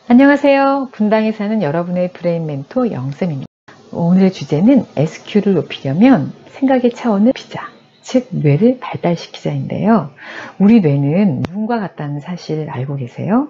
안녕하세요. 분당에 사는 여러분의 브레인 멘토 영쌤입니다. 오늘의 주제는 SQ를 높이려면 생각의 차원을 높이자, 즉 뇌를 발달시키자인데요. 우리 뇌는 눈과 같다는 사실 알고 계세요?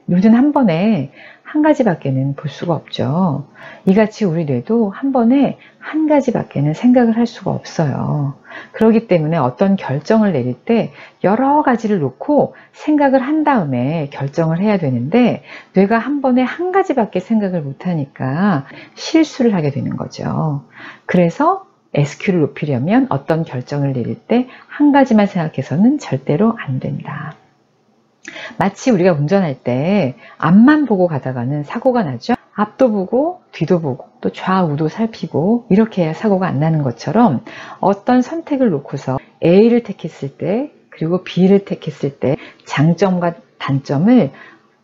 눈은 한 번에 한 가지밖에는 볼 수가 없죠. 이같이 우리 뇌도 한 번에 한 가지밖에는 생각을 할 수가 없어요. 그렇기 때문에 어떤 결정을 내릴 때 여러 가지를 놓고 생각을 한 다음에 결정을 해야 되는데, 뇌가 한 번에 한 가지밖에 생각을 못하니까 실수를 하게 되는 거죠. 그래서 SQ를 높이려면 어떤 결정을 내릴 때 한 가지만 생각해서는 절대로 안 된다. 마치 우리가 운전할 때 앞만 보고 가다가는 사고가 나죠. 앞도 보고 뒤도 보고 또 좌우도 살피고 이렇게 해야 사고가 안 나는 것처럼, 어떤 선택을 놓고서 A를 택했을 때 그리고 B를 택했을 때 장점과 단점을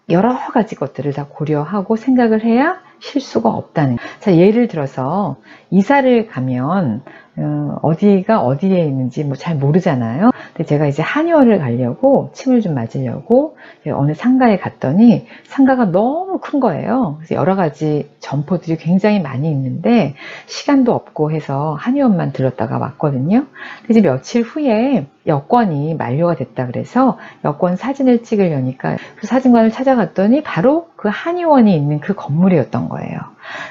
여러 가지 것들을 다 고려하고 생각을 해야 실수가 없다는 거예요. 자, 예를 들어서 이사를 가면 어디가 어디에 있는지 잘 모르잖아요. 근데 제가 이제 한의원을 가려고 침을 좀 맞으려고 어느 상가에 갔더니 상가가 너무 큰 거예요. 그래서 여러 가지 점포들이 굉장히 많이 있는데 시간도 없고 해서 한의원만 들렀다가 왔거든요. 근데 이제 며칠 후에 여권이 만료가 됐다 그래서 여권 사진을 찍으려니까 그 사진관을 찾아갔더니 바로 그 한의원이 있는 그 건물이었던 거예요.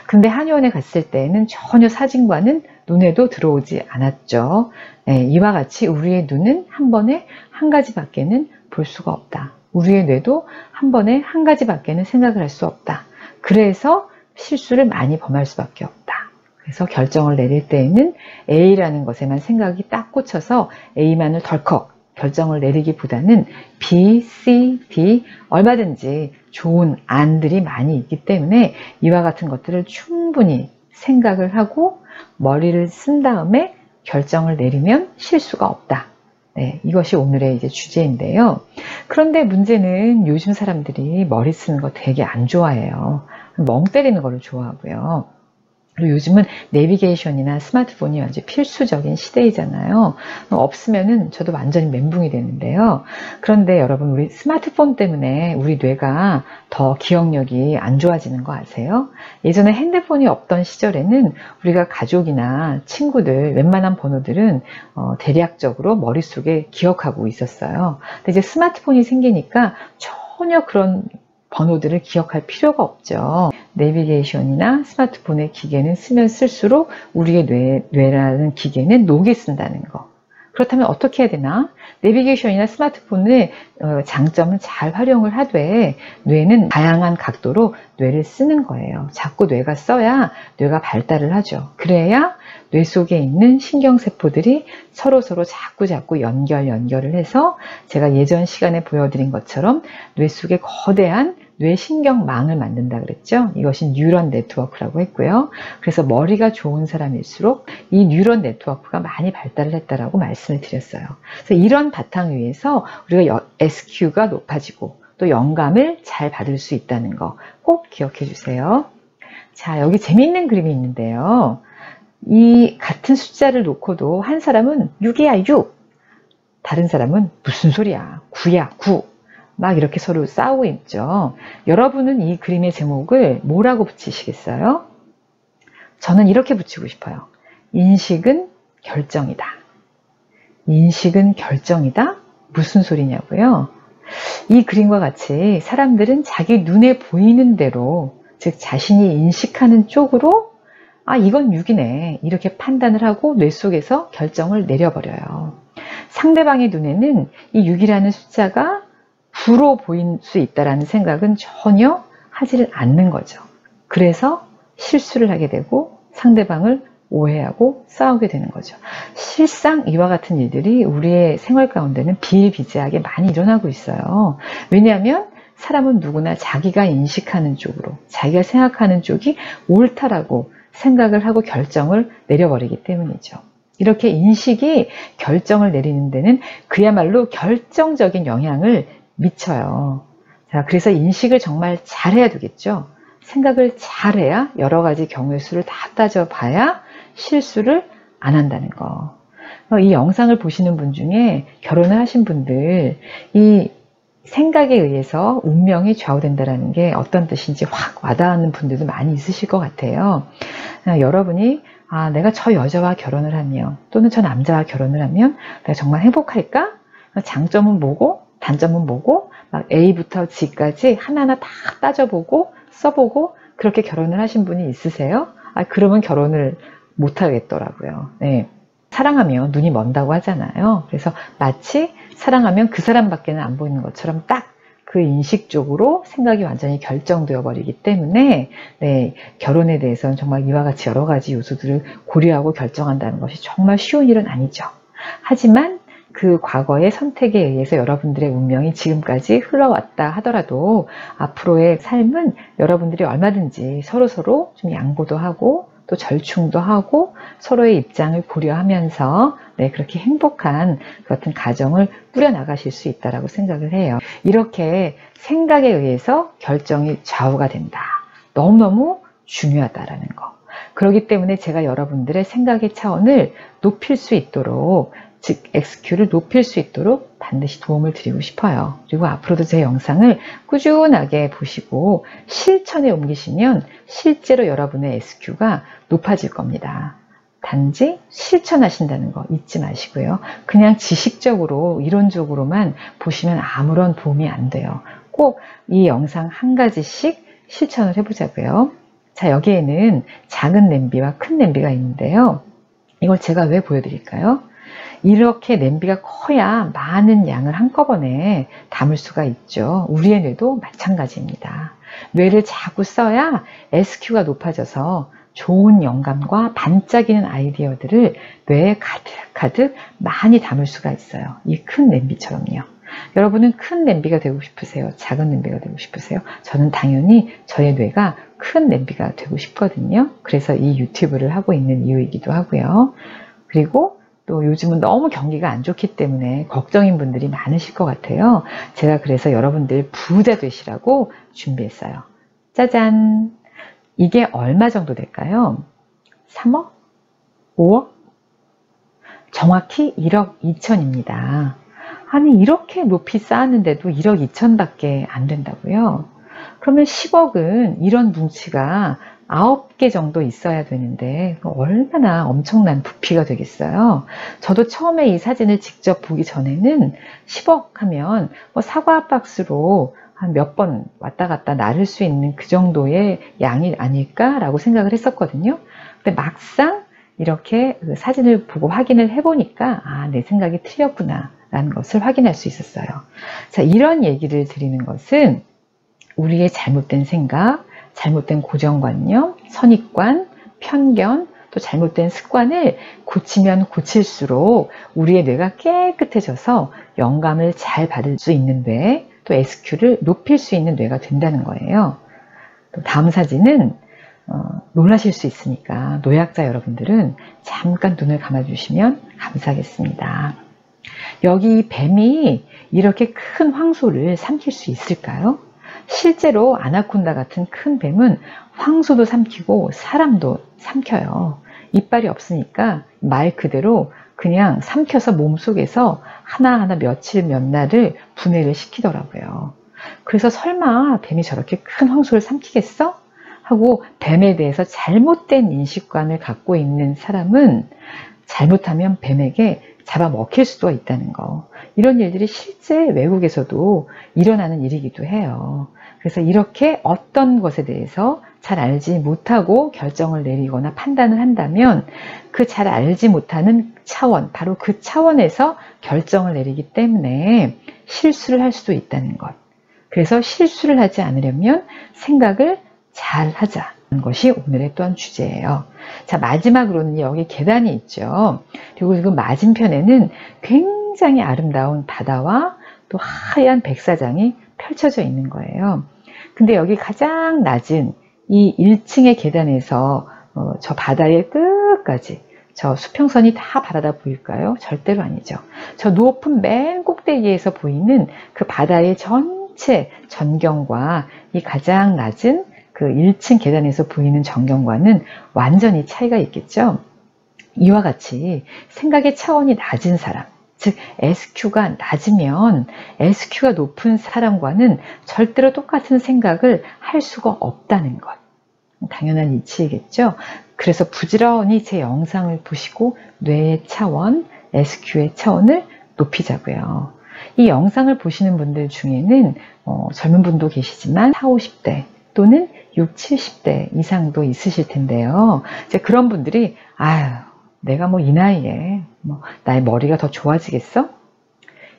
근데 한의원에 갔을 때는 전혀 사진관은 눈에도 들어오지 않았죠. 네, 이와 같이 우리의 눈은 한 번에 한 가지밖에는 볼 수가 없다. 우리의 뇌도 한 번에 한 가지밖에는 생각을 할 수 없다. 그래서 실수를 많이 범할 수밖에 없다. 그래서 결정을 내릴 때에는 A라는 것에만 생각이 딱 꽂혀서 A만을 덜컥 결정을 내리기보다는 B, C, D 얼마든지 좋은 안들이 많이 있기 때문에 이와 같은 것들을 충분히 생각을 하고 머리를 쓴 다음에 결정을 내리면 실수가 없다. 네, 이것이 오늘의 이제 주제인데요. 그런데 문제는 요즘 사람들이 머리 쓰는 거 되게 안 좋아해요. 멍 때리는 거를 좋아하고요. 그리고 요즘은 내비게이션이나 스마트폰이 완전 필수적인 시대이잖아요. 없으면은 저도 완전히 멘붕이 되는데요. 그런데 여러분, 우리 스마트폰 때문에 우리 뇌가 더 기억력이 안 좋아지는 거 아세요? 예전에 핸드폰이 없던 시절에는 우리가 가족이나 친구들 웬만한 번호들은 대략적으로 머릿속에 기억하고 있었어요. 근데 이제 스마트폰이 생기니까 전혀 그런 번호들을 기억할 필요가 없죠. 내비게이션이나 스마트폰의 기계는 쓰면 쓸수록 우리의 뇌라는 기계는 녹이 쓴다는 거. 그렇다면 어떻게 해야 되나? 내비게이션이나 스마트폰의 장점은 잘 활용을 하되 뇌는 다양한 각도로 뇌를 쓰는 거예요. 자꾸 뇌가 써야 뇌가 발달을 하죠. 그래야 뇌 속에 있는 신경세포들이 서로서로 자꾸 연결을 해서 제가 예전 시간에 보여드린 것처럼 뇌 속에 거대한 뇌신경망을 만든다 그랬죠. 이것이 뉴런 네트워크라고 했고요. 그래서 머리가 좋은 사람일수록 이 뉴런 네트워크가 많이 발달을 했다라고 말씀을 드렸어요. 그래서 이런 바탕 위에서 우리가 SQ가 높아지고 또 영감을 잘 받을 수 있다는 거 꼭 기억해 주세요. 자, 여기 재미있는 그림이 있는데요. 이 같은 숫자를 놓고도 한 사람은 6이야 6, 다른 사람은 무슨 소리야 9야 9, 막 이렇게 서로 싸우고 있죠. 여러분은 이 그림의 제목을 뭐라고 붙이시겠어요? 저는 이렇게 붙이고 싶어요. 인식은 결정이다. 인식은 결정이다? 무슨 소리냐고요? 이 그림과 같이 사람들은 자기 눈에 보이는 대로, 즉 자신이 인식하는 쪽으로 이건 6이네 이렇게 판단을 하고 뇌 속에서 결정을 내려버려요. 상대방의 눈에는 이 6이라는 숫자가 9로 보일 수 있다는 생각은 전혀 하지를 않는 거죠. 그래서 실수를 하게 되고 상대방을 오해하고 싸우게 되는 거죠. 실상 이와 같은 일들이 우리의 생활 가운데는 비일비재하게 많이 일어나고 있어요. 왜냐하면 사람은 누구나 자기가 인식하는 쪽으로, 자기가 생각하는 쪽이 옳다라고 생각을 하고 결정을 내려버리기 때문이죠. 이렇게 인식이 결정을 내리는 데는 그야말로 결정적인 영향을 미쳐요. 자, 그래서 인식을 정말 잘해야 되겠죠. 생각을 잘해야 여러 가지 경우의 수를 다 따져봐야 실수를 안 한다는 거. 이 영상을 보시는 분 중에 결혼을 하신 분들, 이 생각에 의해서 운명이 좌우된다는 게 어떤 뜻인지 확 와닿는 분들도 많이 있으실 것 같아요. 여러분이 내가 저 여자와 결혼을 하면 또는 저 남자와 결혼을 하면 내가 정말 행복할까? 장점은 뭐고 단점은 뭐고 막 A부터 G까지 하나하나 다 따져보고 써보고 그렇게 결혼을 하신 분이 있으세요? 그러면 결혼을 못 하겠더라고요. 네. 사랑하면 눈이 먼다고 하잖아요. 그래서 마치 사랑하면 그 사람밖에는 안 보이는 것처럼 딱 그 인식적으로 생각이 완전히 결정되어 버리기 때문에 네, 결혼에 대해서는 정말 이와 같이 여러 가지 요소들을 고려하고 결정한다는 것이 정말 쉬운 일은 아니죠. 하지만 그 과거의 선택에 의해서 여러분들의 운명이 지금까지 흘러왔다 하더라도 앞으로의 삶은 여러분들이 얼마든지 서로서로 좀 양보도 하고 또 절충도 하고 서로의 입장을 고려하면서 네, 그렇게 행복한 그 같은 가정을 꾸려나가실 수 있다고 생각을 해요. 이렇게 생각에 의해서 결정이 좌우가 된다. 너무너무 중요하다라는 거. 그렇기 때문에 제가 여러분들의 생각의 차원을 높일 수 있도록 즉 XQ를 높일 수 있도록 반드시 도움을 드리고 싶어요. 그리고 앞으로도 제 영상을 꾸준하게 보시고 실천에 옮기시면 실제로 여러분의 SQ가 높아질 겁니다. 단지 실천하신다는 거 잊지 마시고요. 그냥 지식적으로 이론적으로만 보시면 아무런 도움이 안 돼요. 꼭 이 영상 한 가지씩 실천을 해보자고요. 자, 여기에는 작은 냄비와 큰 냄비가 있는데요. 이걸 제가 왜 보여드릴까요? 이렇게 냄비가 커야 많은 양을 한꺼번에 담을 수가 있죠. 우리의 뇌도 마찬가지입니다. 뇌를 자꾸 써야 SQ가 높아져서 좋은 영감과 반짝이는 아이디어들을 뇌에 가득가득 많이 담을 수가 있어요. 이 큰 냄비처럼요. 여러분은 큰 냄비가 되고 싶으세요? 작은 냄비가 되고 싶으세요? 저는 당연히 저의 뇌가 큰 냄비가 되고 싶거든요. 그래서 이 유튜브를 하고 있는 이유이기도 하고요. 그리고 또 요즘은 너무 경기가 안 좋기 때문에 걱정인 분들이 많으실 것 같아요. 제가 그래서 여러분들 부자 되시라고 준비했어요. 짜잔! 이게 얼마 정도 될까요? 3억? 5억? 정확히 1억 2천입니다. 아니 이렇게 높이 쌓았는데도 1억 2천밖에 안 된다고요? 그러면 10억은 이런 뭉치가 9개 정도 있어야 되는데 얼마나 엄청난 부피가 되겠어요. 저도 처음에 이 사진을 직접 보기 전에는 10억 하면 사과 박스로 한 몇 번 왔다 갔다 나를 수 있는 그 정도의 양이 아닐까라고 생각을 했었거든요. 근데 막상 이렇게 그 사진을 보고 확인을 해보니까 내 생각이 틀렸구나 라는 것을 확인할 수 있었어요. 자, 이런 얘기를 드리는 것은 우리의 잘못된 생각, 잘못된 고정관념, 선입관, 편견, 또 잘못된 습관을 고치면 고칠수록 우리의 뇌가 깨끗해져서 영감을 잘 받을 수 있는 뇌, 또 SQ를 높일 수 있는 뇌가 된다는 거예요. 또 다음 사진은 놀라실 수 있으니까 노약자 여러분들은 잠깐 눈을 감아주시면 감사하겠습니다. 여기 뱀이 이렇게 큰 황소를 삼킬 수 있을까요? 실제로 아나콘다 같은 큰 뱀은 황소도 삼키고 사람도 삼켜요. 이빨이 없으니까 말 그대로 그냥 삼켜서 몸속에서 하나하나 며칠 몇 날을 분해를 시키더라고요. 그래서 설마 뱀이 저렇게 큰 황소를 삼키겠어? 하고 뱀에 대해서 잘못된 인식관을 갖고 있는 사람은 잘못하면 뱀에게 잡아먹힐 수도 있다는 거. 이런 일들이 실제 외국에서도 일어나는 일이기도 해요. 그래서 이렇게 어떤 것에 대해서 잘 알지 못하고 결정을 내리거나 판단을 한다면 그 잘 알지 못하는 차원, 바로 그 차원에서 결정을 내리기 때문에 실수를 할 수도 있다는 것. 그래서 실수를 하지 않으려면 생각을 잘 하자는 것이 오늘의 또한 주제예요. 자, 마지막으로는 여기 계단이 있죠. 그리고 그 맞은편에는 굉장히 아름다운 바다와 또 하얀 백사장이 펼쳐져 있는 거예요. 근데 여기 가장 낮은 이 1층의 계단에서 저 바다의 끝까지 저 수평선이 다 바라다 보일까요? 절대로 아니죠. 저 높은 맨 꼭대기에서 보이는 그 바다의 전체 전경과 이 가장 낮은 그 1층 계단에서 보이는 전경과는 완전히 차이가 있겠죠. 이와 같이 생각의 차원이 낮은 사람, 즉 SQ가 낮으면 SQ가 높은 사람과는 절대로 똑같은 생각을 할 수가 없다는 것. 당연한 이치이겠죠. 그래서 부지런히 제 영상을 보시고 뇌의 차원, SQ의 차원을 높이자고요. 이 영상을 보시는 분들 중에는 젊은 분도 계시지만 40, 50대 또는 60, 70대 이상도 있으실 텐데요. 이제 그런 분들이 내가 이 나이에 나의 머리가 더 좋아지겠어?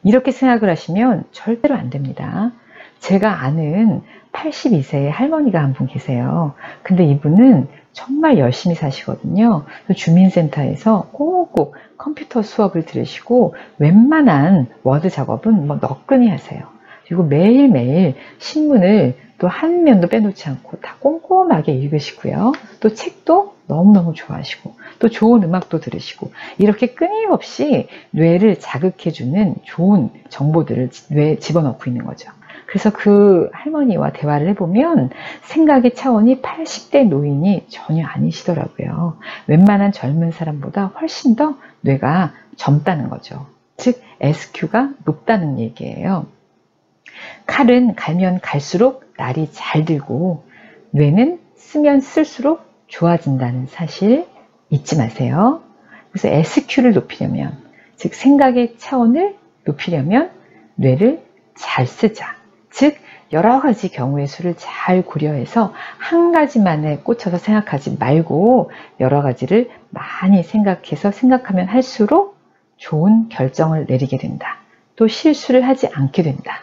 이렇게 생각을 하시면 절대로 안 됩니다. 제가 아는 82세의 할머니가 한 분 계세요. 근데 이분은 정말 열심히 사시거든요. 주민센터에서 꼭꼭 컴퓨터 수업을 들으시고 웬만한 워드 작업은 너끈히 하세요. 그리고 매일매일 신문을 또 한 면도 빼놓지 않고 다 꼼꼼하게 읽으시고요. 또 책도 너무너무 좋아하시고 또 좋은 음악도 들으시고 이렇게 끊임없이 뇌를 자극해주는 좋은 정보들을 뇌에 집어넣고 있는 거죠. 그래서 그 할머니와 대화를 해보면 생각의 차원이 80대 노인이 전혀 아니시더라고요. 웬만한 젊은 사람보다 훨씬 더 뇌가 젊다는 거죠. 즉 SQ가 높다는 얘기예요. 칼은 갈면 갈수록 날이 잘 들고 뇌는 쓰면 쓸수록 좋아진다는 사실 잊지 마세요. 그래서 SQ를 높이려면, 즉 생각의 차원을 높이려면 뇌를 잘 쓰자. 즉 여러 가지 경우의 수를 잘 고려해서 한 가지만에 꽂혀서 생각하지 말고 여러 가지를 많이 생각해서 생각하면 할수록 좋은 결정을 내리게 된다. 또 실수를 하지 않게 된다.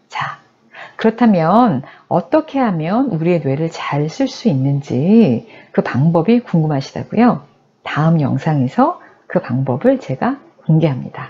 자, 그렇다면 어떻게 하면 우리의 뇌를 잘 쓸 수 있는지 그 방법이 궁금하시다고요? 다음 영상에서 그 방법을 제가 공개합니다.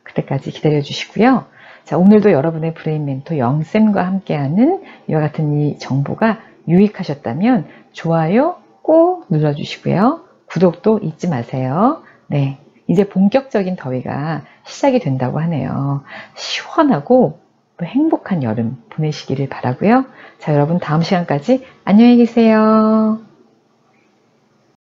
그때까지 기다려 주시고요. 자, 오늘도 여러분의 브레인 멘토 영쌤과 함께하는 이와 같은 이 정보가 유익하셨다면 좋아요 꼭 눌러주시고요. 구독도 잊지 마세요. 네, 이제 본격적인 더위가 시작이 된다고 하네요. 시원하고 행복한 여름 보내시기를 바라고요. 자, 여러분 다음 시간까지 안녕히 계세요.